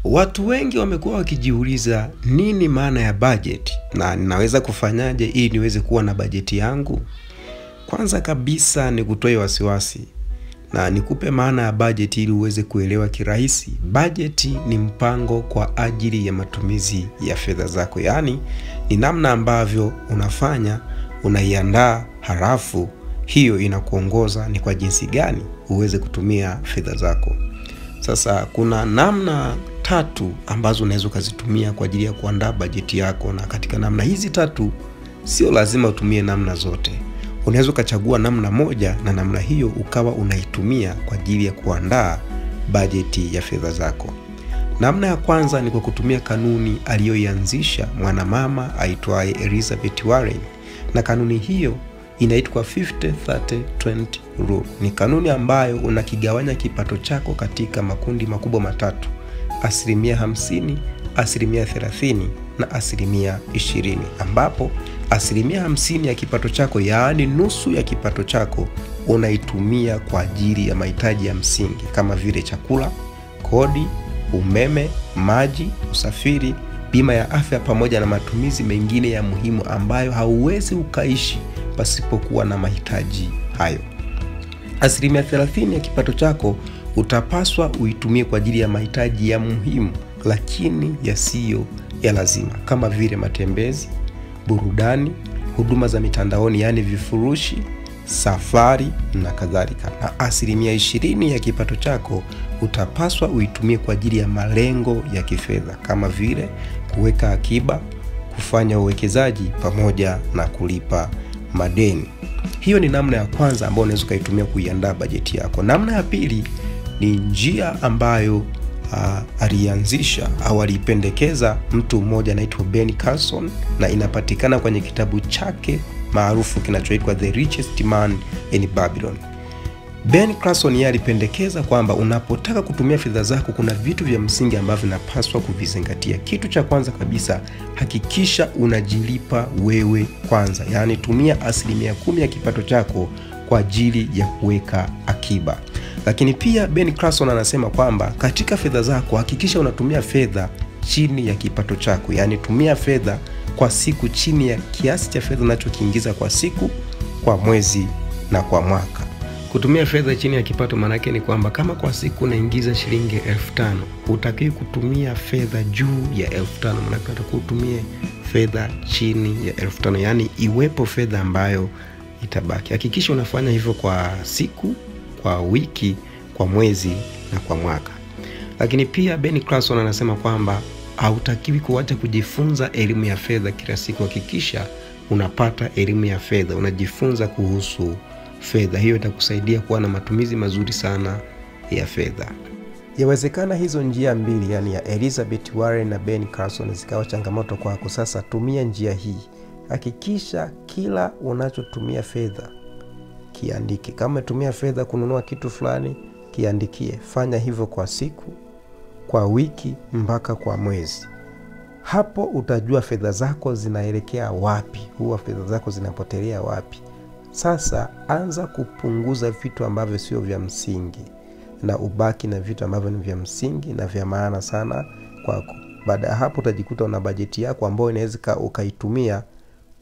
Watu wengi wamekuwa wakijiuliza nini maana ya budget na ninaweza kufanyaje ili niweze kuwa na bajeti yangu? Kwanza kabisa ni kutoe wasiwasi na nikupe maana ya budget ili uweze kuelewa kirahisi. Budget ni mpango kwa ajili ya matumizi ya fedha zako. Yaani ni namna ambavyo unaiandaa halafu hiyo inakuongoza ni kwa jinsi gani uweze kutumia fedha zako. Sasa kuna namna 3 ambazo unaweza kuzitumia kwa ajili ya kuandaa bajeti yako, na katika namna hizi 3 sio lazima utumie namna zote. Unaweza kuchagua namna moja na namna hiyo ukawa unaitumia kwa ajili ya kuandaa bajeti ya fedha zako. Namna ya kwanza ni kwa kutumia kanuni aliyoianzisha mwanamama aitwaye Elizabeth Warren, na kanuni hiyo inaitwa 50-30-20 rule. Ni kanuni ambayo unakigawanya kipato chako katika makundi makubwa matatu: 50%, 30% na 20%, ambapo 50% ya kipato chako, yaani nusu ya kipato chako, unaitumia kwa ajili ya mahitaji ya msingi kama vile chakula, kodi, umeme, maji, usafiri, bima ya afya pamoja na matumizi mengine ya muhimu ambayo hauwezi ukaishi pasipokuwa na mahitaji hayo. 30% ya kipato chako utapaswa uitumie kwa ajili ya mahitaji ya muhimu lakini yasiyo ya lazima kama vile matembezi, burudani, huduma za mitandaoni yaani vifurushi, safari na kadhalika. Na 20% ya kipato chako utapaswa uitumie kwa ajili ya malengo ya kifedha kama vile kuweka akiba, kufanya uwekezaji pamoja na kulipa madeni. Hiyo ni namna ya kwanza ambayo unaweza kuitumia kuiandaa bajeti yako. Namna ya pili ni njia ambayo alianzisha au alipendekeza mtu mmoja anaitwa Ben Carson, na inapatikana kwenye kitabu chake maarufu kinachoitwa The Richest Man in Babylon. Ben Carson yeye alipendekeza kwamba unapotaka kutumia fedha zako kuna vitu vya msingi ambavyo unapaswa kuvizingatia. Kitu cha kwanza kabisa, hakikisha unajilipa wewe kwanza. Yaani tumia 10% ya kipato chako kwa ajili ya kuweka akiba. Lakini pia Ben Carson anasema kwamba katika fedha zako hakikisha unatumia fedha chini ya kipato chako. Yaani tumia fedha kwa siku chini ya kiasi cha fedha unachokiingiza kwa siku, kwa mwezi na kwa mwaka. Kutumia fedha chini ya kipato maana yake ni kwamba kama kwa siku unaingiza shilingi 5,000, hutakiwi kutumia fedha juu ya 5,000, maana yake utakuwa utumie fedha chini ya 5,000, yaani iwepo fedha ambayo itabaki. Hakikisha unafanya hivyo kwa siku, kwa wiki, kwa mwezi na kwa mwaka. Lakini pia Ben Carson anasema kwamba hautakiwi kuacha kujifunza elimu ya fedha kila siku. Hakikisha unapata elimu ya fedha, unajifunza kuhusu fedha. Hiyo itakusaidia kuwa na matumizi mazuri sana ya fedha. Yawezekana hizo njia mbili, yani ya Elizabeth Warren na Ben Carson, zikawa changamoto kwako. Sasa tumia njia hii. Hakikisha kila unachotumia fedha kiandike. Kama umetumia fedha kununua kitu fulani, kiandikie. Fanya hivyo kwa siku, kwa wiki mpaka kwa mwezi. Hapo utajua fedha zako zinaelekea wapi, huwa fedha zako zinapotelea wapi. Sasa anza kupunguza vitu ambavyo sio vya msingi na ubaki na vitu ambavyo ni vya msingi na vya maana sana kwako. Baada ya hapo utajikuta una bajeti yako ambayo inaweza ukaitumia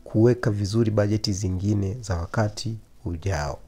kuweka vizuri bajeti zingine za wakati ujao.